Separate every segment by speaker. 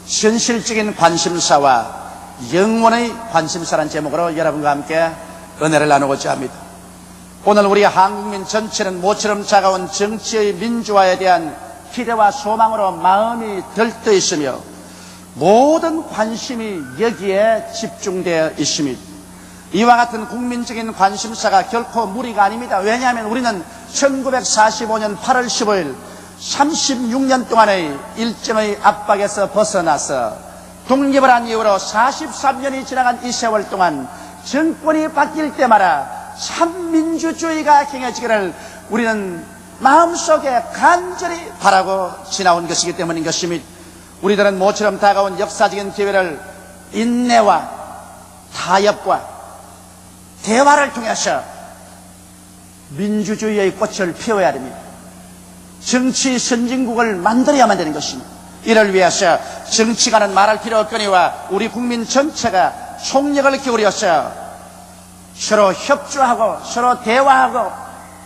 Speaker 1: 현실적인 관심사와 영원의 관심사라는 제목으로 여러분과 함께 은혜를 나누고자 합니다. 오늘 우리 한국민 전체는 모처럼 차가운 정치의 민주화에 대한 기대와 소망으로 마음이 들떠 있으며 모든 관심이 여기에 집중되어 있습니다. 이와 같은 국민적인 관심사가 결코 무리가 아닙니다. 왜냐하면 우리는 1945년 8월 15일 36년 동안의 일정의 압박에서 벗어나서 독립을 한 이후로 43년이 지나간 이 세월 동안 정권이 바뀔 때마다 참 민주주의가 행해지기를 우리는 마음속에 간절히 바라고 지나온 것이기 때문인 것입니다. 우리들은 모처럼 다가온 역사적인 기회를 인내와 타협과 대화를 통해서 민주주의의 꽃을 피워야 됩니다. 정치 선진국을 만들어야만 되는 것입니다. 이를 위해서 정치가는 말할 필요 없거니와 우리 국민 전체가 총력을 기울여서 서로 협조하고 서로 대화하고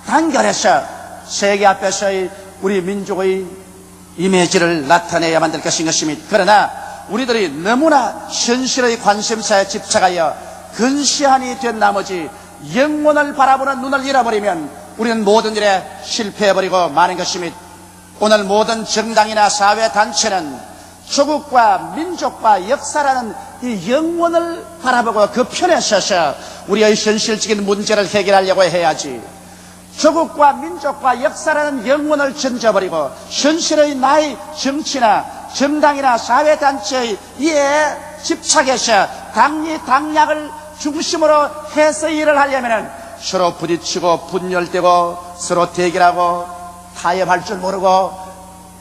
Speaker 1: 단결해서 세계 앞에서의 우리 민족의 이미지를 나타내야만 될 것인 것입니다. 그러나 우리들이 너무나 현실의 관심사에 집착하여 근시안이 된 나머지 영혼을 바라보는 눈을 잃어버리면 우리는 모든 일에 실패해버리고 마는 것입니다. 오늘 모든 정당이나 사회단체는 조국과 민족과 역사라는 이 영혼을 바라보고 그 편에 서서 우리의 현실적인 문제를 해결하려고 해야지, 조국과 민족과 역사라는 영혼을 던져버리고 현실의 나의 정치나 정당이나 사회단체의 이에 집착해서 당리당략을 중심으로 해서 일을 하려면 서로 부딪히고 분열되고 서로 대결하고 타협할 줄 모르고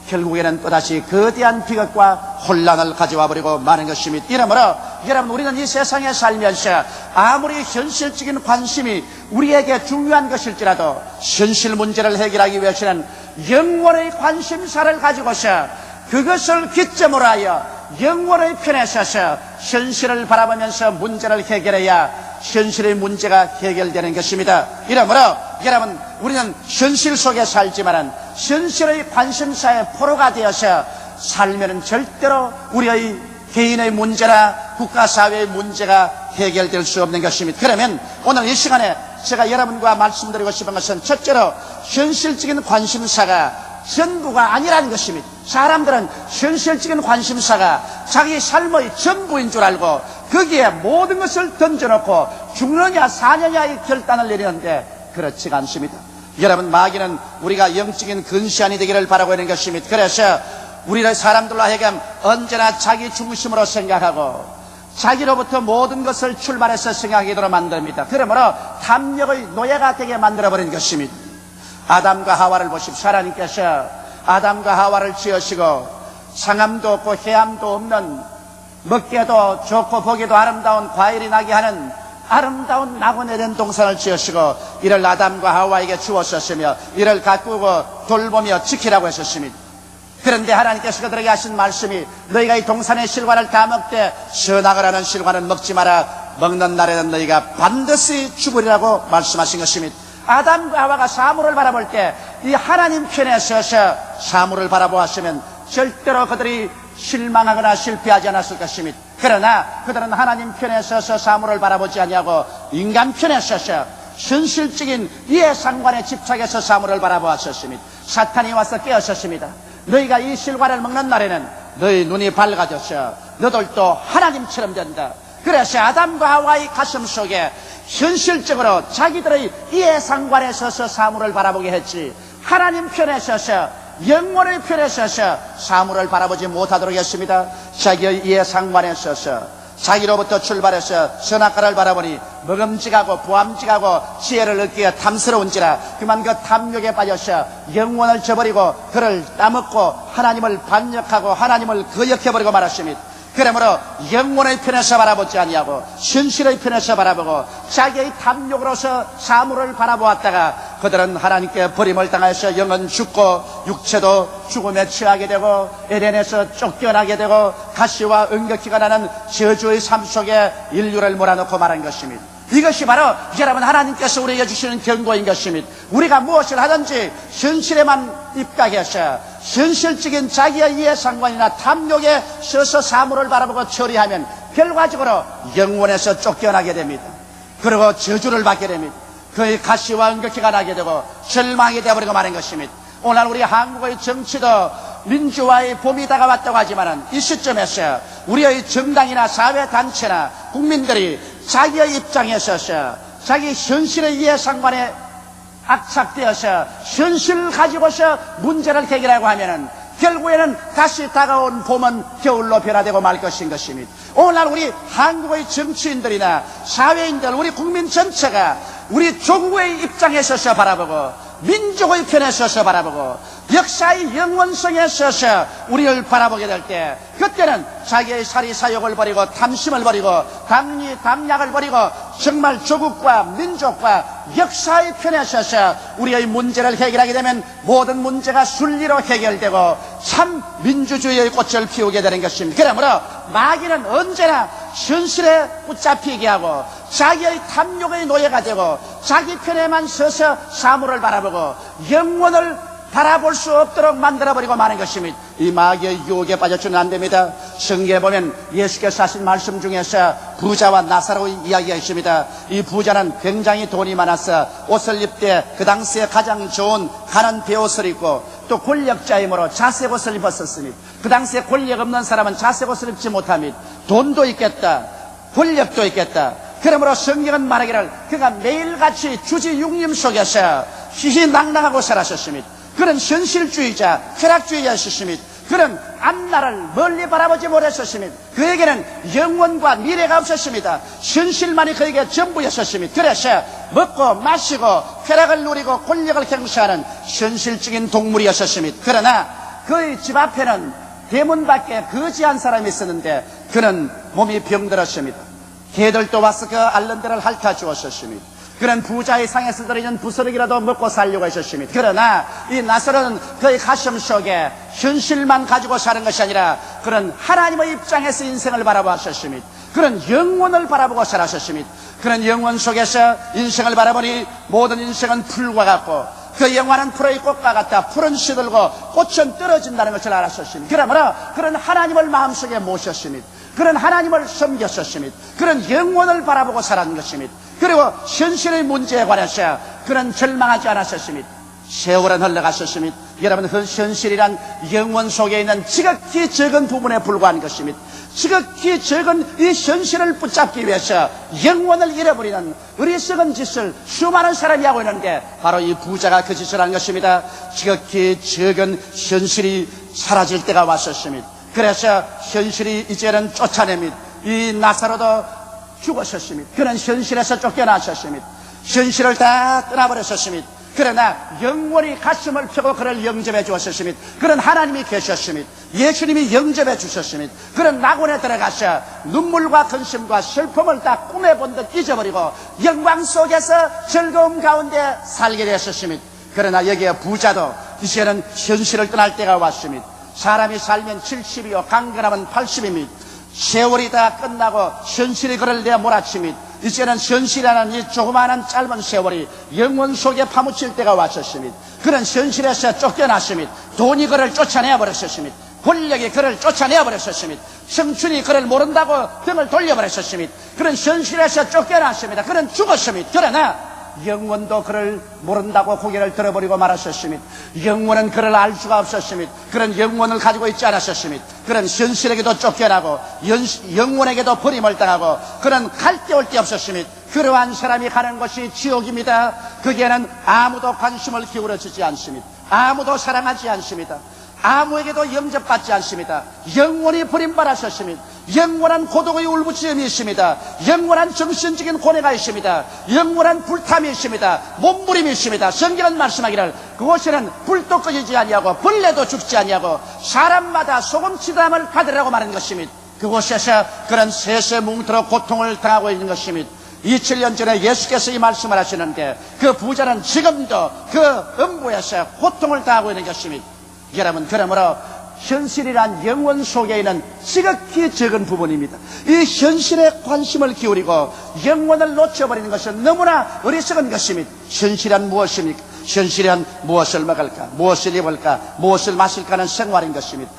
Speaker 1: 결국에는 또다시 거대한 비극과 혼란을 가져와 버리고 마는 것입니다. 이러므로 여러분, 우리는 이 세상에 살면서 아무리 현실적인 관심이 우리에게 중요한 것일지라도 현실 문제를 해결하기 위해서는 영혼의 관심사를 가지고서 그것을 기점으로 하여 영혼의 편에 서서 현실을 바라보면서 문제를 해결해야 현실의 문제가 해결되는 것입니다. 이러므로 여러분, 우리는 현실 속에 살지만 현실의 관심사에 포로가 되어서 살면 절대로 우리의 개인의 문제나 국가사회의 문제가 해결될 수 없는 것입니다. 그러면 오늘 이 시간에 제가 여러분과 말씀드리고 싶은 것은 첫째로 현실적인 관심사가 전부가 아니라는 것입니다. 사람들은 현실적인 관심사가 자기 삶의 전부인 줄 알고 거기에 모든 것을 던져놓고 죽느냐 사느냐의 결단을 내리는데 그렇지가 않습니다. 여러분, 마귀는 우리가 영적인 근시안이 되기를 바라고 있는 것입니다. 그래서 우리의 사람들로 하여금 언제나 자기 중심으로 생각하고 자기로부터 모든 것을 출발해서 생각하도록 만듭니다. 그러므로 탐욕의 노예가 되게 만들어버린 것입니다. 아담과 하와를 보십시오. 하나님께서 아담과 하와를 지으시고 상함도 없고 해함도 없는 먹기에도 좋고 보기도 아름다운 과일이 나게 하는 아름다운 낙원에 된 동산을 지으시고 이를 아담과 하와에게 주었었으며 이를 가꾸고 돌보며 지키라고 했었습니다. 그런데 하나님께서 그들에게 하신 말씀이 너희가 이 동산의 실과를 다 먹되 선악을 하는 실과는 먹지 마라. 먹는 날에는 너희가 반드시 죽으리라고 말씀하신 것입니다. 아담과 하와가 사물을 바라볼 때 이 하나님 편에 서서 사물을 바라보았으면 절대로 그들이 실망하거나 실패하지 않았을 것입니다. 그러나 그들은 하나님 편에 서서 사물을 바라보지 아니하고 인간 편에 서서 현실적인 이해상관에 집착해서 사물을 바라보았었습니다. 사탄이 와서 깨었었습니다. 너희가 이 실과를 먹는 날에는 너희 눈이 밝아져서 너들도 하나님처럼 된다. 그래서 아담과 하와의 가슴 속에 현실적으로 자기들의 이해상관에 서서 사물을 바라보게 했지, 하나님 편에 서서 영혼의 편에 서서 사물을 바라보지 못하도록 했습니다. 자기의 이해상관에 서서 자기로부터 출발해서 선악과를 바라보니 먹음직하고 보암직하고 지혜를 얻기에 탐스러운지라 그만 그 탐욕에 빠져서 영혼을 저버리고 그를 따먹고 하나님을 반역하고 하나님을 거역해버리고 말았습니다. 그러므로 영혼의 편에서 바라보지 아니하고 현실의 편에서 바라보고 자기의 탐욕으로서 사물을 바라보았다가 그들은 하나님께 버림을 당해서 영은 죽고 육체도 죽음에 처하게 되고 에덴에서 쫓겨나게 되고 가시와 은격기가 나는 저주의 삶 속에 인류를 몰아넣고 말한 것입니다. 이것이 바로 여러분 하나님께서 우리에게 주시는 경고인 것입니다. 우리가 무엇을 하든지 현실에만 입각해서 현실적인 자기의 이해상관이나 탐욕에 서서 사물을 바라보고 처리하면 결과적으로 영원에서 쫓겨나게 됩니다. 그리고 저주를 받게 됩니다. 그의 가시와 은극해가 나게 되고 절망이 되어버리고 마는 것입니다. 오늘 우리 한국의 정치도 민주화의 봄이 다가왔다고 하지만은 이 시점에서 우리의 정당이나 사회단체나 국민들이 자기의 입장에 서서 자기 현실의 이해상관에 악착되어서 현실을 가지고서 문제를 해결하고 하면은 결국에는 다시 다가온 봄은 겨울로 변화되고 말 것인 것입니다. 오늘날 우리 한국의 정치인들이나 사회인들, 우리 국민 전체가 우리 조국의 입장에 서서 바라보고 민족의 편에 서서 바라보고 역사의 영원성에 서서 우리를 바라보게 될 때 그때는 자기의 사리사욕을 버리고 탐심을 버리고 담약을 버리고 정말 조국과 민족과 역사의 편에 서서 우리의 문제를 해결하게 되면 모든 문제가 순리로 해결되고 참 민주주의의 꽃을 피우게 되는 것입니다. 그러므로 마귀는 언제나 현실에 붙잡히게 하고 자기의 탐욕의 노예가 되고 자기 편에만 서서 사물을 바라보고 영원을 바라볼 수 없도록 만들어버리고 마는 것입니다. 이 마귀의 유혹에 빠져서는 안 됩니다. 성경에 보면 예수께서 하신 말씀 중에서 부자와 나사로의 이야기가 있습니다. 이 부자는 굉장히 돈이 많아서 옷을 입되 그 당시에 가장 좋은 가는 베옷을 입고 또 권력자이므로 자색 옷을 입었었습니다. 그 당시에 권력 없는 사람은 자색 옷을 입지 못합니다. 돈도 있겠다, 권력도 있겠다. 그러므로 성경은 말하기를 그가 매일같이 주지 육림 속에서 희희낙낙하고 살았었습니다. 그런 현실주의자, 쾌락주의자였습니다. 그런 앞날을 멀리 바라보지 못했었습니다. 그에게는 영원과 미래가 없었습니다. 현실만이 그에게 전부였었습니다. 그래서 먹고 마시고 쾌락을 누리고 권력을 경시하는 현실적인 동물이었었습니다. 그러나 그의 집 앞에는 대문 밖에 거지 한 사람이 있었는데 그는 몸이 병들었습니다. 개들도 와서 그 앓는 데를 핥아 주었었습니다. 그런 부자의 상에서 들어있는 부스러기라도 먹고 살려고 했었습니다. 그러나 이 나사로는 그의 가슴 속에 현실만 가지고 사는 것이 아니라 그런 하나님의 입장에서 인생을 바라보았었습니다. 그런 영원을 바라보고 살았었습니다. 그런 영원 속에서 인생을 바라보니 모든 인생은 풀과 같고 그 영화는 풀의 꽃과 같다. 풀은 시들고 꽃은 떨어진다는 것을 알았었습니다. 그러므로 그런 하나님을 마음속에 모셨습니다. 그런 하나님을 섬겼었습니다. 그런 영원을 바라보고 살았는 것입니다. 그리고 현실의 문제에 관해서 그는 절망하지 않았었습니다. 세월은 흘러갔었습니다. 여러분, 그 현실이란 영원 속에 있는 지극히 적은 부분에 불과한 것입니다. 지극히 적은 이 현실을 붙잡기 위해서 영원을 잃어버리는 어리석은 짓을 수많은 사람이 하고 있는데 바로 이 부자가 그 짓을 한 것입니다. 지극히 적은 현실이 사라질 때가 왔었습니다. 그래서 현실이 이제는 쫓아냅니다. 이 나사로도 죽었었습니다. 그는 현실에서 쫓겨나셨습니다. 현실을 다 떠나버렸었습니다. 그러나 영원히 가슴을 펴고 그를 영접해 주었습니다. 그런 하나님이 계셨습니다. 예수님이 영접해 주셨습니다. 그런 낙원에 들어가서 눈물과 근심과 슬픔을 다 꿈에 본 듯 잊어버리고 영광 속에서 즐거움 가운데 살게 되었습니다. 그러나 여기에 부자도 이제는 현실을 떠날 때가 왔습니다. 사람이 살면 70이요 강건하면 80입니다. 세월이 다 끝나고 현실이 그를 내어 몰아칩니다. 이제는 현실이라는 이 조그마한 짧은 세월이 영원 속에 파묻힐 때가 왔었습니다. 그런 현실에서 쫓겨났습니다. 돈이 그를 쫓아내어 버렸었습니다. 권력이 그를 쫓아내어 버렸었습니다. 청춘이 그를 모른다고 등을 돌려버렸었습니다. 그런 현실에서 쫓겨났습니다. 그는 죽었습니다. 그러나 영원도 그를 모른다고 고개를 들어버리고 말았었습니다. 영원은 그를 알 수가 없었습니다. 그런 영원을 가지고 있지 않았었습니다. 그런 현실에게도 쫓겨나고 영원에게도 버림을 당하고 그런 갈 데 올 데 없었습니다. 그러한 사람이 가는 것이 지옥입니다. 거기에는 아무도 관심을 기울여주지 않습니다. 아무도 사랑하지 않습니다. 아무에게도 영접받지 않습니다. 영원히 버림받았었습니다. 영원한 고독의 울부짖음이 있습니다. 영원한 정신적인 고뇌가 있습니다. 영원한 불탐이 있습니다. 몸부림이 있습니다. 성경은 말씀하기를 그곳에는 불도 꺼지지 아니하고 벌레도 죽지 아니하고 사람마다 소금치담을 받으라고 말하는 것입니다. 그곳에서 그런 세세 뭉틀어 고통을 당하고 있는 것입니다. 2000년 전에 예수께서 이 말씀을 하시는데 그 부자는 지금도 그 음부에서 고통을 당하고 있는 것입니다. 여러분, 그러므로 현실이란 영원 속에 있는 지극히 적은 부분입니다. 이 현실에 관심을 기울이고 영원을 놓쳐버리는 것은 너무나 어리석은 것입니다. 현실이란 무엇입니까? 현실이란 무엇을 먹을까, 무엇을 입을까, 무엇을 마실까 하는 생활인 것입니다.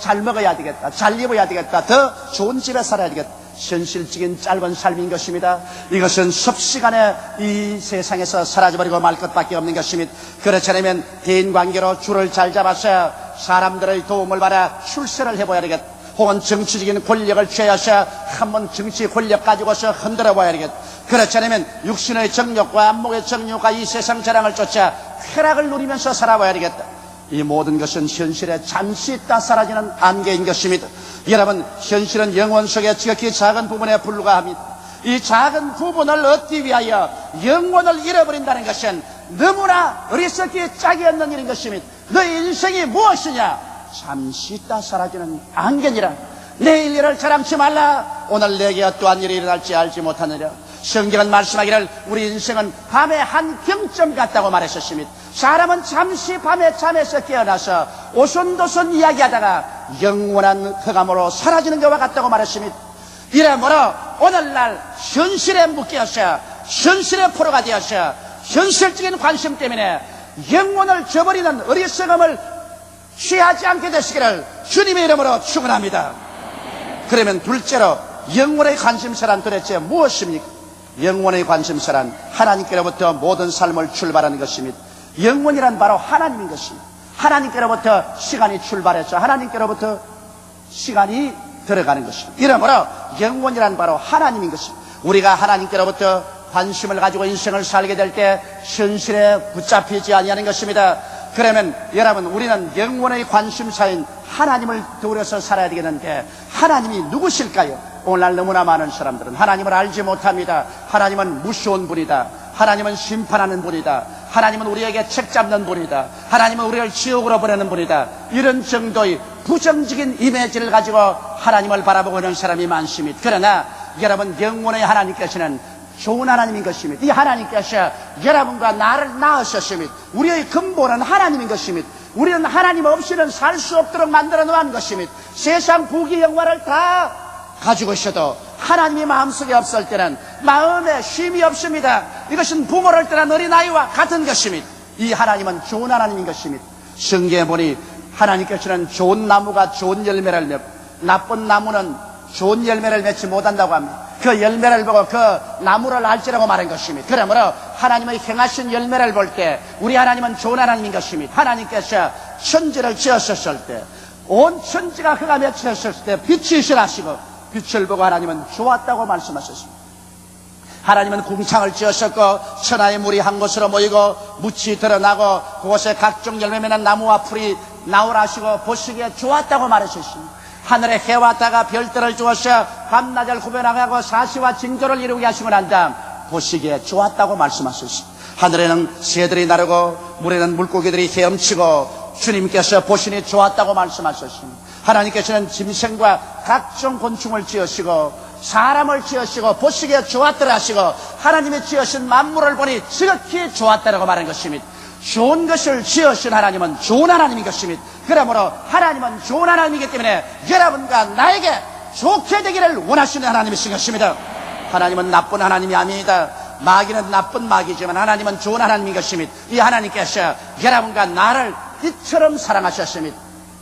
Speaker 1: 잘 먹어야 되겠다, 잘 입어야 되겠다, 더 좋은 집에 살아야 되겠다. 현실적인 짧은 삶인 것입니다. 이것은 섭시간에 이 세상에서 사라져버리고 말 것밖에 없는 것입니다. 그렇지 않으면 대인관계로 줄을 잘 잡아서 사람들의 도움을 받아 출세를 해봐야 되겠다. 혹은 정치적인 권력을 취하셔 한번 정치 권력 가지고서 흔들어 봐야 되겠다. 그렇지 않으면 육신의 정욕과 안목의 정욕과 이 세상 자랑을 쫓아 쾌락을 누리면서 살아봐야 되겠다. 이 모든 것은 현실에 잠시 있다 사라지는 안개인 것입니다. 여러분, 현실은 영혼 속의 지극히 작은 부분에 불과합니다. 이 작은 부분을 얻기 위하여 영혼을 잃어버린다는 것은 너무나 어리석기 짝이 없는 일인 것입니다. 너의 인생이 무엇이냐? 잠시 있다 사라지는 안개니라. 내일 일을 자랑치 말라. 오늘 내게 어떠한 일이 일어날지 알지 못하느냐. 성경은 말씀하기를 우리 인생은 밤의 한 경점 같다고 말했었습니다. 사람은 잠시 밤에 잠에서 깨어나서 오손도손 이야기하다가 영원한 흑암으로 사라지는 것과 같다고 말했습니다. 이러므로 오늘날 현실에 묶여서 현실의 포로가 되어서 현실적인 관심 때문에 영혼을 저버리는 어리석음을 취하지 않게 되시기를 주님의 이름으로 축원합니다. 그러면 둘째로 영혼의 관심사란 도대체 무엇입니까? 영혼의 관심사란 하나님께로부터 모든 삶을 출발하는 것입니다. 영혼이란 바로 하나님인 것입니다. 하나님께로부터 시간이 출발해서 하나님께로부터 시간이 들어가는 것입니다. 이러므로 영혼이란 바로 하나님인 것입니다. 우리가 하나님께로부터 관심을 가지고 인생을 살게 될 때 현실에 붙잡히지 아니하는 것입니다. 그러면 여러분, 우리는 영혼의 관심사인 하나님을 두려서 살아야 되겠는데 하나님이 누구실까요? 오늘날 너무나 많은 사람들은 하나님을 알지 못합니다. 하나님은 무서운 분이다. 하나님은 심판하는 분이다. 하나님은 우리에게 책 잡는 분이다. 하나님은 우리를 지옥으로 보내는 분이다. 이런 정도의 부정적인 이미지를 가지고 하나님을 바라보고 있는 사람이 많습니다. 그러나 여러분, 영혼의 하나님께서는 좋은 하나님인 것입니다. 이 하나님께서 여러분과 나를 낳으셨습니다. 우리의 근본은 하나님인 것입니다. 우리는 하나님 없이는 살 수 없도록 만들어 놓은 것입니다. 세상 부귀 영화를 다 가지고 있어도 하나님이 마음속에 없을 때는 마음에 쉼이 없습니다. 이것은 부모를 떠난 어린아이와 같은 것입니다. 이 하나님은 좋은 하나님인 것입니다. 성경에 보니 하나님께서는 좋은 나무가 좋은 열매를 맺고 나쁜 나무는 좋은 열매를 맺지 못한다고 합니다. 그 열매를 보고 그 나무를 알지라고 말한 것입니다. 그러므로 하나님의 행하신 열매를 볼 때 우리 하나님은 좋은 하나님인 것입니다. 하나님께서 천지를 지었었을 때 온 천지가 흙에 맺혔을 때 빛이 일어나시고 빛을 보고 하나님은 좋았다고 말씀하셨습니다. 하나님은 궁창을 지으셨고 천하의 물이 한 곳으로 모이고 묻이 드러나고 그곳에 각종 열매 맺는 나무와 풀이 나오라 하시고 보시기에 좋았다고 말하셨습니다. 하늘에 해와 달과 별들을 주어서 밤낮을 구별하고 사시와 징조를 이루게 하시고 난 다음 보시기에 좋았다고 말씀하셨습니다. 하늘에는 새들이 나르고 물에는 물고기들이 헤엄치고 주님께서 보시니 좋았다고 말씀하셨습니다. 하나님께서는 짐승과 각종 곤충을 지으시고 사람을 지으시고 보시기에 좋았더라 하시고 하나님이 지으신 만물을 보니 지극히 좋았다라고 말한 것입니다. 좋은 것을 지으신 하나님은 좋은 하나님인 것입니다. 그러므로 하나님은 좋은 하나님이기 때문에 여러분과 나에게 좋게 되기를 원하시는 하나님이신 것입니다. 하나님은 나쁜 하나님이 아닙니다. 마귀는 나쁜 마귀지만 하나님은 좋은 하나님인 것입니다. 이 하나님께서 여러분과 나를 이처럼 사랑하셨습니다.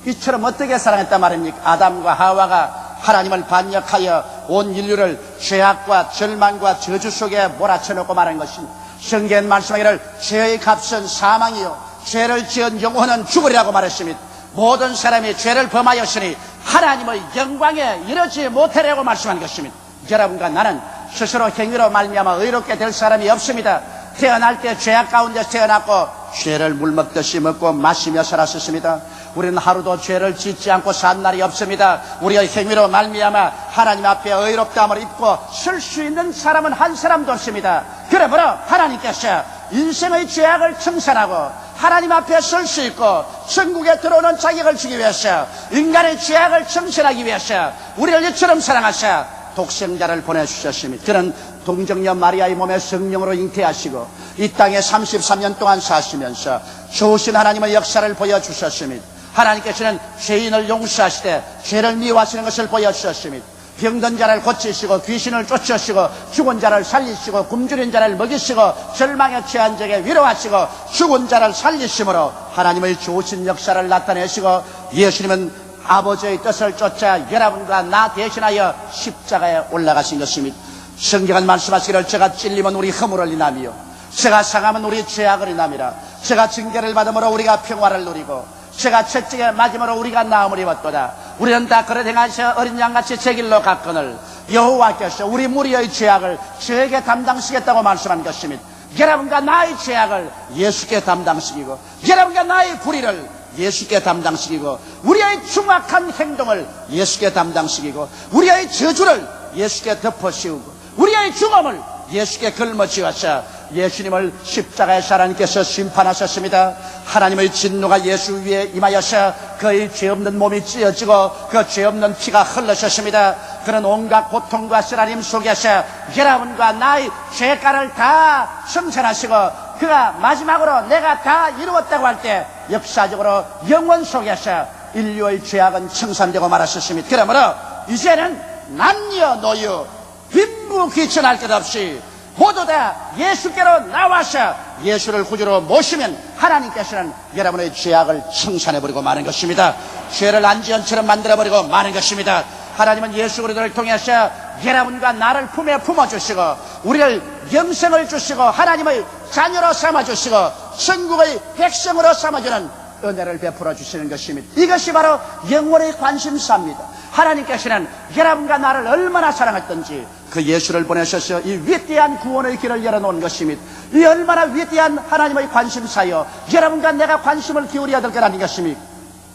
Speaker 1: 이처럼 어떻게 사랑했단 말입니까? 아담과 하와가 하나님을 반역하여 온 인류를 죄악과 절망과 저주 속에 몰아쳐놓고 말한 것입니다. 성경은 말씀하기를 죄의 값은 사망이요 죄를 지은 영혼은 죽으리라고 말했습니다. 모든 사람이 죄를 범하였으니 하나님의 영광에 이르지 못하려고 말씀한 것입니다. 여러분과 나는 스스로 행위로 말미암아 의롭게 될 사람이 없습니다. 태어날 때 죄악 가운데 태어났고 죄를 물먹듯이 먹고 마시며 살았습니다. 우리는 하루도 죄를 짓지 않고 산 날이 없습니다. 우리의 행위로 말미암아 하나님 앞에 의롭다함을 입고 설 수 있는 사람은 한 사람도 없습니다. 그러므로 하나님께서 인생의 죄악을 청산하고 하나님 앞에 설 수 있고 천국에 들어오는 자격을 주기 위해서 인간의 죄악을 청산하기 위해서 우리를 이처럼 사랑하사 독생자를 보내주셨습니다. 그는 동정녀 마리아의 몸에 성령으로 잉태하시고 이 땅에 33년 동안 사시면서 좋으신 하나님의 역사를 보여주셨습니다. 하나님께서는 죄인을 용서하시되 죄를 미워하시는 것을 보여주셨습니다. 병든 자를 고치시고 귀신을 쫓으시고 죽은 자를 살리시고 굶주린 자를 먹이시고 절망에 처한 자에게 위로하시고 죽은 자를 살리심으로 하나님의 좋으신 역사를 나타내시고 예수님은 아버지의 뜻을 쫓아 여러분과 나 대신하여 십자가에 올라가신 것입니다. 성경은 말씀하시기를 제가 찔리면 우리 허물을 인하며 제가 상하면 우리 죄악을 인함이라. 제가 징계를 받음으로 우리가 평화를 누리고 제가 채찍에 맞음으로 우리가 나음을 입었도다. 우리는 다 그릇 행하셔 어린 양같이 제 길로 갔거늘 여호와께서 우리 무리의 죄악을 저에게 담당시겠다고 말씀한 것입니다. 여러분과 나의 죄악을 예수께 담당시키고 여러분과 나의 불의를 예수께 담당시키고 우리의 중악한 행동을 예수께 담당시키고 우리의 저주를 예수께 덮어씌우고 우리의 죽음을 예수께 걸머쥐어서 예수님을 십자가에서 하나님께서 심판하셨습니다. 하나님의 진노가 예수 위에 임하여서 그의 죄 없는 몸이 찢어지고 그 죄 없는 피가 흘러셨습니다. 그런 온갖 고통과 쓰라림 속에서 여러분과 나의 죄가를 다 청산하시고 그가 마지막으로 내가 다 이루었다고 할 때 역사적으로 영원 속에서 인류의 죄악은 청산되고 말았습니다. 그러므로 이제는 남녀노소 빈부귀천할 것 없이 모두 다 예수께로 나와서 예수를 구주로 모시면 하나님께서는 여러분의 죄악을 청산해버리고 마는 것입니다. 죄를 안지연처럼 만들어버리고 마는 것입니다. 하나님은 예수 그리스도를 통해서 여러분과 나를 품에 품어주시고 우리를 영생을 주시고 하나님의 자녀로 삼아주시고 천국의 백성으로 삼아주는 은혜를 베풀어 주시는 것입니다. 이것이 바로 영원의 관심사입니다. 하나님께서는 여러분과 나를 얼마나 사랑했던지 그 예수를 보내셔서 이 위대한 구원의 길을 열어놓은 것입니다. 이 얼마나 위대한 하나님의 관심사요 여러분과 내가 관심을 기울여야 될 거라는 것입니다.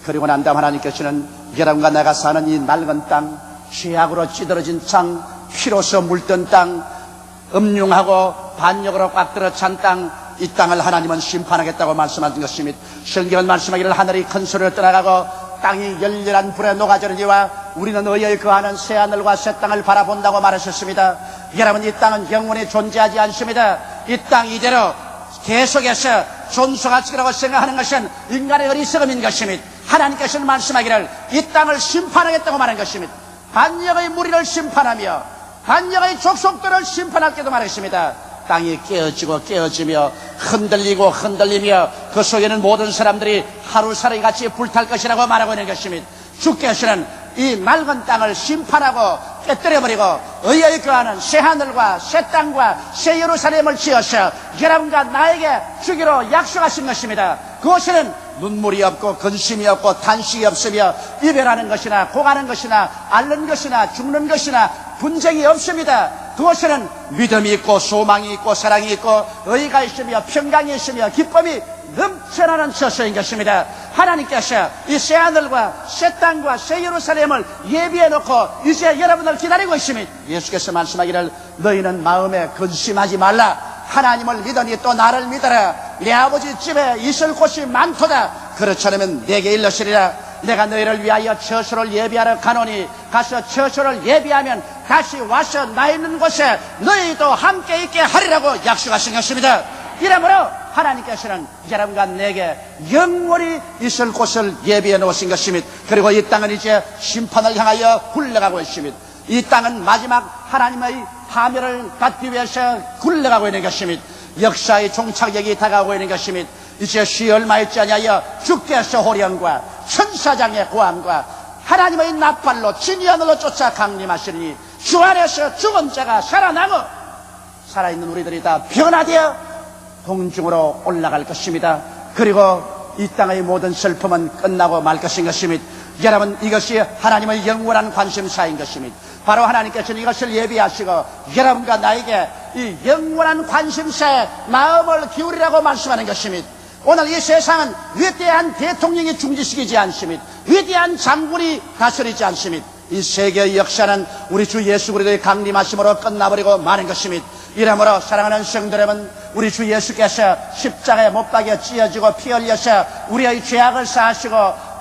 Speaker 1: 그리고 난 다음 하나님께서는 여러분과 내가 사는 이 낡은 땅, 죄악으로 찌들어진 땅, 피로서 물든 땅, 음흉하고 반역으로 꽉 들어 찬 땅, 이 땅을 하나님은 심판하겠다고 말씀하신 것입니다. 성경은 말씀하기를 하늘이 큰 소리로 떠나가고 땅이 열렬한 불에 녹아지느니와 우리는 의에 거하는 새하늘과 새 땅을 바라본다고 말하셨습니다. 여러분, 이 땅은 영원히 존재하지 않습니다. 이 땅 이대로 계속해서 존속하시라고 생각하는 것은 인간의 어리석음인 것입니다. 하나님께서는 말씀하기를 이 땅을 심판하겠다고 말한 것입니다. 반역의 무리를 심판하며 반역의 족속들을 심판하겠다고 말했습니다. 땅이 깨어지며 흔들리고 흔들리며 그 속에는 모든 사람들이 하루살이 같이 불탈 것이라고 말하고 있는 것입니다. 주께서는 이 맑은 땅을 심판하고 깨뜨려버리고 의에 거하는 새하늘과 새 땅과 새 예루살렘을 지어서 여러분과 나에게 주기로 약속하신 것입니다. 그것에는 눈물이 없고 근심이 없고 탄식이 없으며 이별하는 것이나 고가는 것이나 앓는 것이나 죽는 것이나 분쟁이 없습니다. 그것에는 믿음이 있고 소망이 있고 사랑이 있고 의가 있으며 평강이 있으며 기쁨이 넘쳐나는 처소인 것입니다. 하나님께서 이 새하늘과 새 땅과 새 예루살렘을 예비해 놓고 이제 여러분을 기다리고 있습니다. 예수께서 말씀하기를 너희는 마음에 근심하지 말라. 하나님을 믿으니 또 나를 믿어라. 내 아버지 집에 있을 곳이 많도다. 그렇지 않으면 내게 일러시리라. 내가 너희를 위하여 처소를 예비하러 가노니 가서 처소를 예비하면 다시 와서 나 있는 곳에 너희도 함께 있게 하리라고 약속하신 것입니다. 이러므로 하나님께서는 여러분과 내게 영원히 있을 곳을 예비해 놓으신 것입니다. 그리고 이 땅은 이제 심판을 향하여 굴러가고 있습니다. 이 땅은 마지막 하나님의 파멸을 받기 위해서 굴러가고 있는 것입니다. 역사의 종착역이 다가오고 있는 것입니다. 이제 쉬 얼마 있지 아니하여 주께서 호령과 천사장의 고함과 하나님의 나팔로 진이하늘로 쫓아 강림하시니 주 안에서 죽은 자가 살아나고 살아있는 우리들이 다 변화되어 공중으로 올라갈 것입니다. 그리고 이 땅의 모든 슬픔은 끝나고 말 것인 것입니다. 여러분, 이것이 하나님의 영원한 관심사인 것입니다. 바로 하나님께서는 이것을 예비하시고 여러분과 나에게 이 영원한 관심사에 마음을 기울이라고 말씀하는 것입니다. 오늘 이 세상은 위대한 대통령이 중지시키지 않습니다. 위대한 장군이 다스리지 않습니다. 이 세계의 역사는 우리 주 예수 그리스도의 강림하심으로 끝나버리고 마는 것입니다. 이러므로 사랑하는 성도 여러분, 우리 주 예수께서 십자가에 못 박여 찢어지고 피 흘려서 우리의 죄악을 사하시고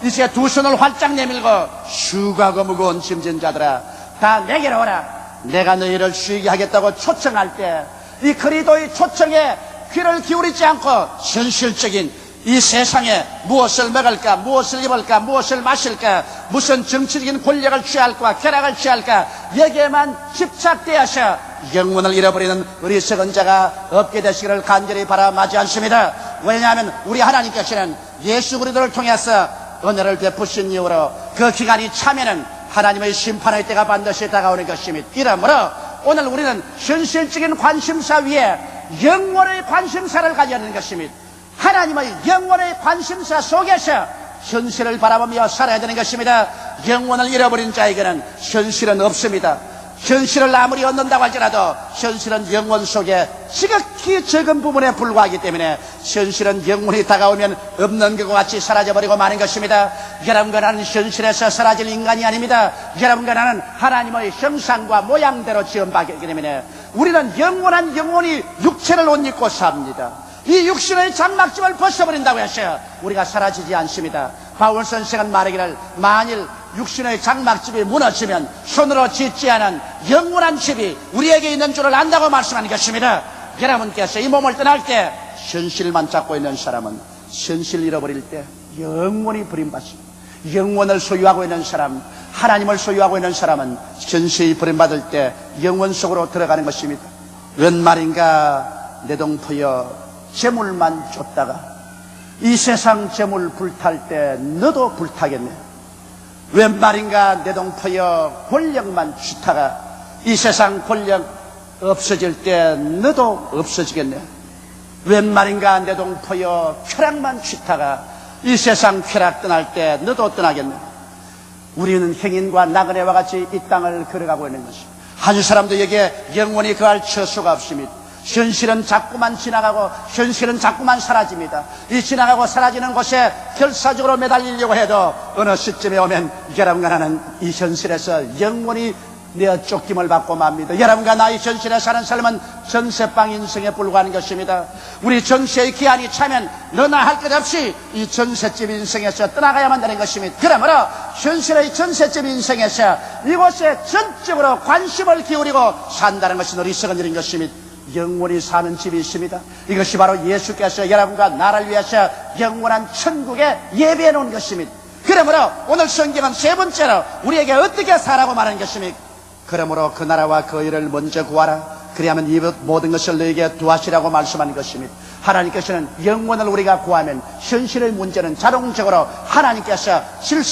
Speaker 1: 이제 두 손을 활짝 내밀고 수고하고 무거운 짐진 자들아 다 내게로 오라. 내가 너희를 쉬게 하겠다고 초청할 때 이 그리스도의 초청에 귀를 기울이지 않고 현실적인 이 세상에 무엇을 먹을까, 무엇을 입을까, 무엇을 마실까, 무슨 정치적인 권력을 취할까, 쾌락을 취할까, 여기에만 집착되어서 영혼을 잃어버리는 어리석은 자가 없게 되시기를 간절히 바라마지 않습니다. 왜냐하면 우리 하나님께서는 예수 그리스도를 통해서 은혜를 베푸신 이후로 그 기간이 차면은 하나님의 심판의 때가 반드시 다가오는 것입니다. 이러므로 오늘 우리는 현실적인 관심사 위에 영원의 관심사를 가져야 하는 것입니다. 하나님의 영원의 관심사 속에서 현실을 바라보며 살아야 되는 것입니다. 영혼을 잃어버린 자에게는 현실은 없습니다. 현실을 아무리 얻는다고 할지라도 현실은 영혼 속에 지극히 적은 부분에 불과하기 때문에 현실은 영혼이 다가오면 없는 것과 같이 사라져버리고 마는 것입니다. 여러분과 나는 현실에서 사라질 인간이 아닙니다. 여러분과 나는 하나님의 형상과 모양대로 지음받기 때문에 우리는 영원한 영혼이 육체를 옷 입고 삽니다. 이 육신의 장막집을 벗어버린다고 해서 우리가 사라지지 않습니다. 바울 선생은 말하기를 만일 육신의 장막집이 무너지면 손으로 짓지 않은 영원한 집이 우리에게 있는 줄을 안다고 말씀하는 것입니다. 여러분께서 이 몸을 떠날 때 현실만 잡고 있는 사람은 현실 잃어버릴 때 영원히 버림받습니다. 영원을 소유하고 있는 사람, 하나님을 소유하고 있는 사람은 현실이 버림받을 때 영원 속으로 들어가는 것입니다. 웬 말인가 내 동포여 재물만 쫓다가 이 세상 재물 불탈 때 너도 불타겠네. 웬 말인가 내 동포여 권력만 취타가 이 세상 권력 없어질 때 너도 없어지겠네. 웬 말인가 내 동포여 쾌락만 취타가 이 세상 쾌락 떠날 때 너도 떠나겠네. 우리는 행인과 나그네와 같이 이 땅을 걸어가고 있는 것입니다. 한 사람도 여기에 영원히 거할 처소가 없습니다. 현실은 자꾸만 지나가고 현실은 자꾸만 사라집니다. 이 지나가고 사라지는 곳에 결사적으로 매달리려고 해도 어느 시점에 오면 여러분과 나는 이 현실에서 영원히 내어 쫓김을 받고 맙니다. 여러분과 나의 현실에 사는 삶은 전세방 인생에 불과한 것입니다. 우리 전세의 기한이 차면 너나 할 것 없이 이 전세집 인생에서 떠나가야만 되는 것입니다. 그러므로 현실의 전세집 인생에서 이곳에 전적으로 관심을 기울이고 산다는 것은 어리석은 일인 것입니다. 영원히 사는 집이 있습니다. 이것이 바로 예수께서 여러분과 나를 위해서 영원한 천국에 예배해 놓은 것입니다. 그러므로 오늘 성경은 세 번째로 우리에게 어떻게 살라고 말하는 것입니까? 그러므로 그 나라와 그 의를 먼저 구하라. 그리하면 이 모든 것을 너에게 두하시라고 말씀하는 것입니다. 하나님께서는 영원을 우리가 구하면 현실의 문제는 자동적으로 하나님께서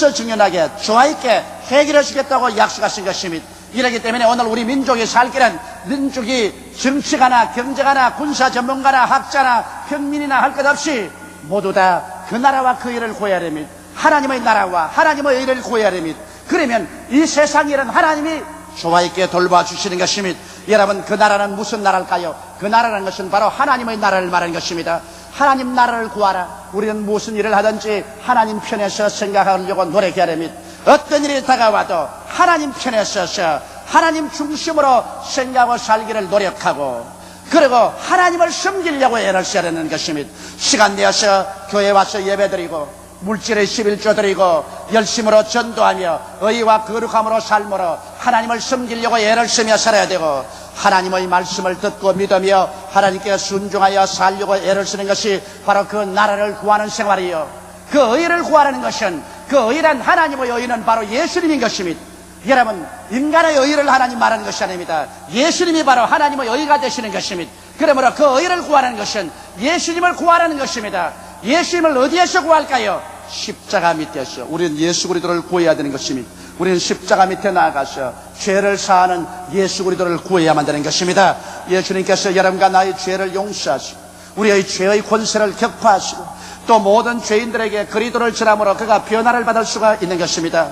Speaker 1: 질서정연하게 조화있게 해결해 주겠다고 약속하신 것입니다. 이러기 때문에 오늘 우리 민족이 살 길은 민족이 정치가나 경제가나 군사 전문가나 학자나 평민이나 할 것 없이 모두 다 그 나라와 그 일을 구해야 됩니다. 하나님의 나라와 하나님의 일을 구해야 됩니다. 그러면 이 세상 일은 하나님이 조화있게 돌봐주시는 것입니다. 여러분, 그 나라는 무슨 나라일까요? 그 나라라는 것은 바로 하나님의 나라를 말하는 것입니다. 하나님 나라를 구하라. 우리는 무슨 일을 하든지 하나님 편에서 생각하려고 노력해야 됩니다. 어떤 일이 다가와도 하나님 편에 서서 하나님 중심으로 생각하고 살기를 노력하고 그리고 하나님을 섬기려고 애를 써야 되는 것입니다. 시간 내어서 교회에 와서 예배드리고 물질의 11조 드리고 열심으로 전도하며 의와 거룩함으로 삶으로 하나님을 섬기려고 애를 쓰며 살아야 되고 하나님의 말씀을 듣고 믿으며 하나님께 순종하여 살려고 애를 쓰는 것이 바로 그 나라를 구하는 생활이요. 그 의를 구하는 것은 그 의란 하나님의 의는 바로 예수님인 것입니다. 여러분, 인간의 의를 하나님 말하는 것이 아닙니다. 예수님이 바로 하나님의 의가 되시는 것입니다. 그러므로 그 의를 구하는 것은 예수님을 구하라는 것입니다. 예수님을 어디에서 구할까요? 십자가 밑에서. 우리는 예수 그리스도를 구해야 되는 것입니다. 우리는 십자가 밑에 나아가서 죄를 사하는 예수 그리스도를 구해야만 되는 것입니다. 예수님께서 여러분과 나의 죄를 용서하시고 우리의 죄의 권세를 격파하시고 또 모든 죄인들에게 그리스도를 전함으로 그가 변화를 받을 수가 있는 것입니다.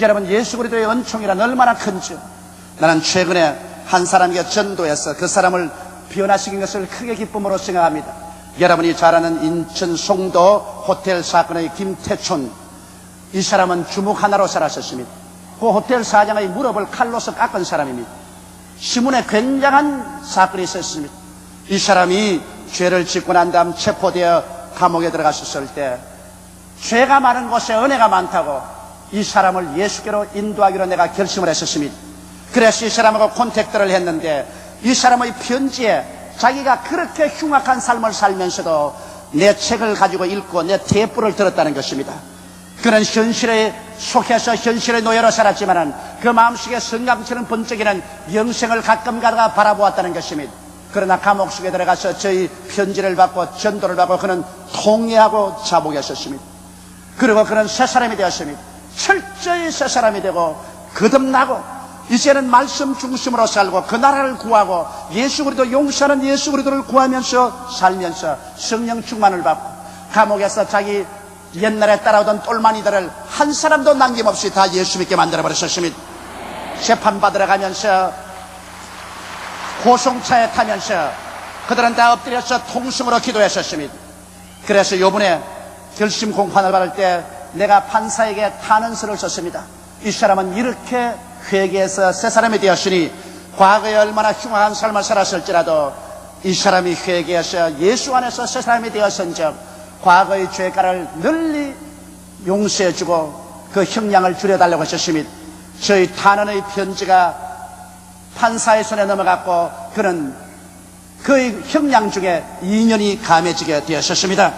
Speaker 1: 여러분, 예수 그리스도의 은총이란 얼마나 큰지. 나는 최근에 한 사람에게 전도해서 그 사람을 변화시킨 것을 크게 기쁨으로 생각합니다. 여러분이 잘 아는 인천 송도 호텔 사건의 김태춘, 이 사람은 주먹 하나로 살았었습니다. 그 호텔 사장의 무릎을 칼로서 깎은 사람입니다. 시문에 굉장한 사건이 있었습니다. 이 사람이 죄를 짓고 난 다음 체포되어 감옥에 들어갔었을 때 죄가 많은 곳에 은혜가 많다고 이 사람을 예수께로 인도하기로 내가 결심을 했었습니다. 그래서 이 사람하고 콘택트를 했는데 이 사람의 편지에 자기가 그렇게 흉악한 삶을 살면서도 내 책을 가지고 읽고 내 테이프를 들었다는 것입니다. 그는 현실에 속해서 현실의 노예로 살았지만은 그 마음속에 성감처럼 번쩍이는 영생을 가끔 가다가 바라보았다는 것입니다. 그러나 감옥 속에 들어가서 저희 편지를 받고 전도를 받고 그는 통회하고 자복했었습니다. 그리고 그는 새 사람이 되었습니다. 철저히 새 사람이 되고 거듭나고 이제는 말씀 중심으로 살고 그 나라를 구하고 예수 그리스도 용서하는 예수 그리스도를 구하면서 살면서 성령 충만을 받고 감옥에서 자기 옛날에 따라오던 똘마니들을 한 사람도 남김없이 다 예수 믿게 만들어버렸습니다. 재판받으러 가면서 고송차에 타면서 그들은 다 엎드려서 통성으로 기도했었습니다. 그래서 요번에 결심 공판을 받을 때 내가 판사에게 탄원서를 썼습니다. 이 사람은 이렇게 회개해서 새 사람이 되었으니 과거에 얼마나 흉악한 삶을 살았을지라도 이 사람이 회개해서 예수 안에서 새 사람이 되었은즉 과거의 죄가를 널리 용서해주고 그 형량을 줄여달라고 하셨습니다. 저희 탄원의 편지가 판사의 손에 넘어갔고 그는 그의 형량 중에 2년이 감해지게 되었습니다.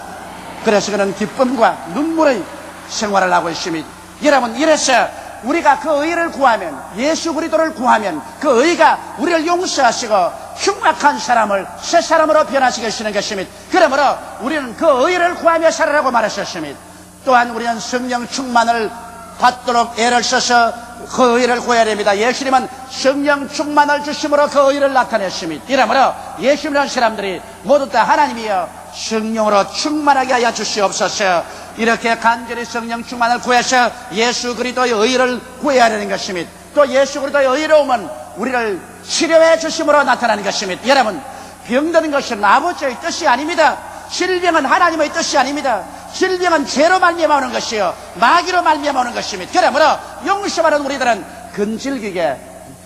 Speaker 1: 그래서 그는 기쁨과 눈물의 생활을 하고 있습니다. 여러분, 이래서 우리가 그 의를 구하면, 예수 그리스도를 구하면 그 의가 우리를 용서하시고 흉악한 사람을 새 사람으로 변화시키시는 것입니다. 그러므로 우리는 그 의를 구하며 살아라고 말하셨습니다. 또한 우리는 성령 충만을 받도록 애를 써서 그 의를 구해야 됩니다. 예수님은 성령 충만을 주심으로 그 의를 나타냈습니다. 이러므로 예수님이라는 사람들이 모두 다 하나님이여 성령으로 충만하게 하여 주시옵소서. 이렇게 간절히 성령 충만을 구해서 예수 그리스도의 의를 구해야 되는 것입니다. 또 예수 그리스도의 의로움은 우리를 치료해 주심으로 나타나는 것입니다. 여러분, 병드는 것은 아버지의 뜻이 아닙니다. 질병은 하나님의 뜻이 아닙니다. 질병은 죄로 말미암아 것이요 마귀로 말미암아 것입니다. 그러므로 용서받은 우리들은 근질기게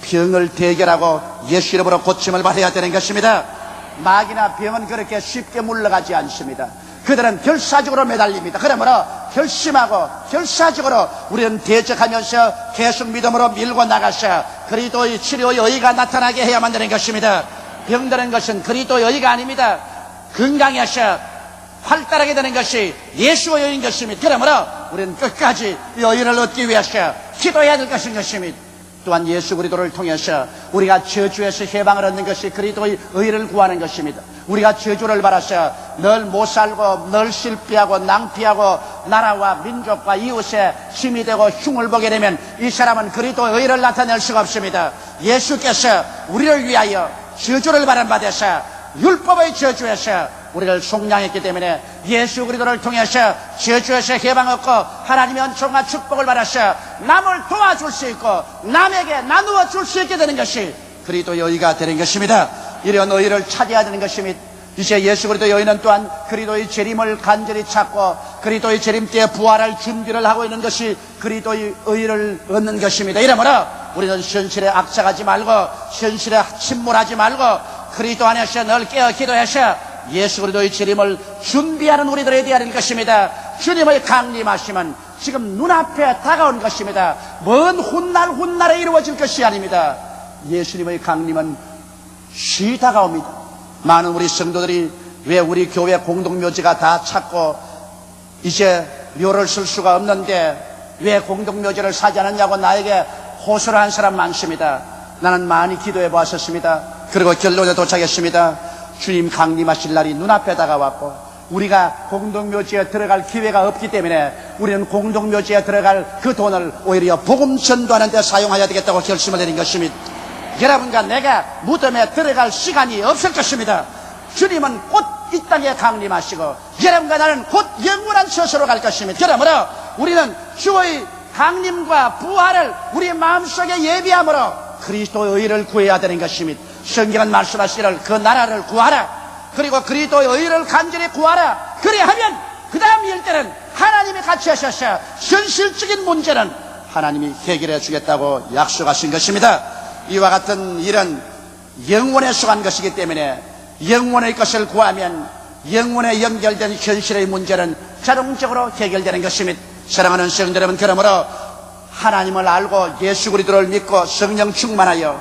Speaker 1: 병을 대결하고 예수 이름으로 고침을 받아야 되는 것입니다. 마귀나 병은 그렇게 쉽게 물러가지 않습니다. 그들은 결사적으로 매달립니다. 그러므로 결심하고 결사적으로 우리는 대적하면서 계속 믿음으로 밀고 나가서 그리스도의 치료의 의가 나타나게 해야만 되는 것입니다. 병드는 것은 그리스도의 의가 아닙니다. 건강해서 활달하게 되는 것이 예수의 의인 것입니다. 그러므로 우리는 끝까지 이 의를 얻기 위해서 기도해야 될 것입니다. 또한 예수 그리스도를 통해서 우리가 저주에서 해방을 얻는 것이 그리스도의 의를 구하는 것입니다. 우리가 저주를 받아서 늘 못살고 늘 실패하고 낭피하고 나라와 민족과 이웃에 힘이 되고 흉을 보게 되면 이 사람은 그리스도의 의를 나타낼 수가 없습니다. 예수께서 우리를 위하여 저주를 받은 바돼서 율법의 저주에서 우리를 속량했기 때문에 예수 그리스도를 통해서 저주에서 해방 얻고 하나님의 은총과 축복을 받아서 남을 도와줄 수 있고 남에게 나누어 줄 수 있게 되는 것이 그리스도의 의가 되는 것입니다. 이런 의를 찾아야 되는 것입니다. 이제 예수 그리스도의 의는 또한 그리스도의 재림을 간절히 찾고 그리스도의 재림 때에 부활할 준비를 하고 있는 것이 그리스도의 의를 얻는 것입니다. 이러므로 우리는 현실에 악착하지 말고 현실에 침몰하지 말고 그리스도 안에서 늘 깨어 기도해서 예수 그리스도의 재림을 준비하는 우리들에 대한 것입니다. 주님의 강림하심은 지금 눈앞에 다가온 것입니다. 먼 훗날에 이루어질 것이 아닙니다. 예수님의 강림은 쉬 다가옵니다. 많은 우리 성도들이 왜 우리 교회 공동묘지가 다 찼고 이제 묘를 쓸 수가 없는데 왜 공동묘지를 사지 않았냐고 나에게 호소를 한 사람 많습니다. 나는 많이 기도해 보았었습니다. 그리고 결론에 도착했습니다. 주님 강림하실 날이 눈앞에 다가왔고 우리가 공동묘지에 들어갈 기회가 없기 때문에 우리는 공동묘지에 들어갈 그 돈을 오히려 복음 전도하는 데 사용해야 되겠다고 결심을 내린 것입니다. 여러분과 내가 무덤에 들어갈 시간이 없을 것입니다. 주님은 곧 이 땅에 강림하시고 여러분과 나는 곧 영원한 처소로 갈 것입니다. 그러므로 우리는 주의 강림과 부활을 우리 마음속에 예비함으로 그리스도의 의를 구해야 되는 것입니다. 성경은 말씀하시기를 그 나라를 구하라. 그리고 그리스도의 의를 간절히 구하라. 그래야하면 그 다음 일때는 하나님이 같이 하셔서 현실적인 문제는 하나님이 해결해 주겠다고 약속하신 것입니다. 이와 같은 일은 영원에 속한 것이기 때문에 영원의 것을 구하면 영원에 연결된 현실의 문제는 자동적으로 해결되는 것입니다. 사랑하는 성도 여러분, 그러므로 하나님을 알고 예수 그리스도를 믿고 성령 충만하여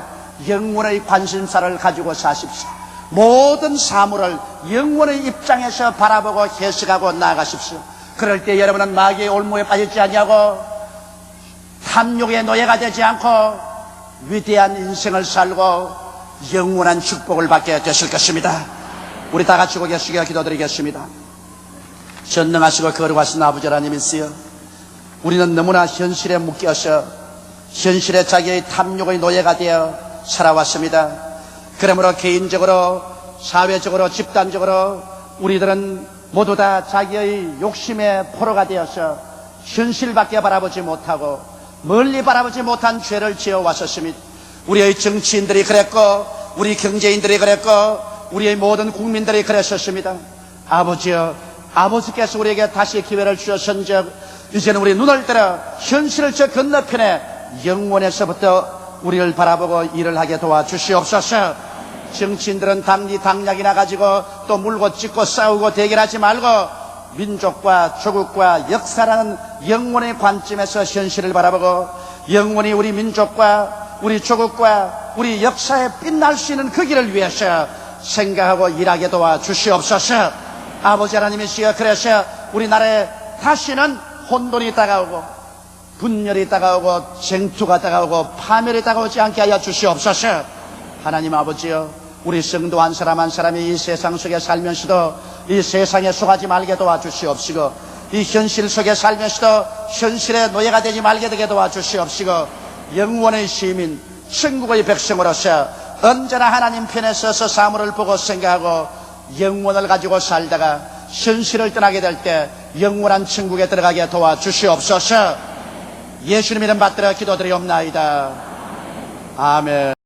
Speaker 1: 영원의 관심사를 가지고 사십시오. 모든 사물을 영원의 입장에서 바라보고 해석하고 나아가십시오. 그럴 때 여러분은 마귀의 올무에 빠지지 않냐고, 탐욕의 노예가 되지 않고 위대한 인생을 살고 영원한 축복을 받게 되실 것입니다. 우리 다 같이 고개 숙여 기도드리겠습니다. 전능하시고 거룩하신 아버지 하나님이시여, 우리는 너무나 현실에 묶여서 현실에 자기의 탐욕의 노예가 되어 살아왔습니다. 그러므로 개인적으로, 사회적으로, 집단적으로 우리들은 모두 다 자기의 욕심의 포로가 되어서 현실밖에 바라보지 못하고 멀리 바라보지 못한 죄를 지어왔었습니다. 우리의 정치인들이 그랬고, 우리 경제인들이 그랬고, 우리의 모든 국민들이 그랬었습니다. 아버지여, 아버지께서 우리에게 다시 기회를 주셨은즉 이제는 우리 눈을 들어 현실을 저 건너편에 영원에서부터 우리를 바라보고 일을 하게 도와주시옵소서. 정치인들은 당리당략이나 가지고 또 물고 찢고 싸우고 대결하지 말고 민족과 조국과 역사라는 영원의 관점에서 현실을 바라보고 영원히 우리 민족과 우리 조국과 우리 역사에 빛날 수 있는 그 길을 위해서 생각하고 일하게 도와주시옵소서. 아버지 하나님이시여, 그래서 우리나라에 다시는 혼돈이 다가오고 분열이 다가오고 쟁투가 다가오고 파멸이 다가오지 않게 하여 주시옵소서. 하나님 아버지여, 우리 성도 한 사람 한 사람이 이 세상 속에 살면서도 이 세상에 속하지 말게 도와주시옵시고, 이 현실 속에 살면서도 현실의 노예가 되지 말게 되게 도와주시옵시고, 영원의 시민, 천국의 백성으로서 언제나 하나님 편에 서서 사물을 보고 생각하고 영원을 가지고 살다가 현실을 떠나게 될 때 영원한 천국에 들어가게 도와주시옵소서. 예수님 이름 받들어 기도드리옵나이다. 아멘.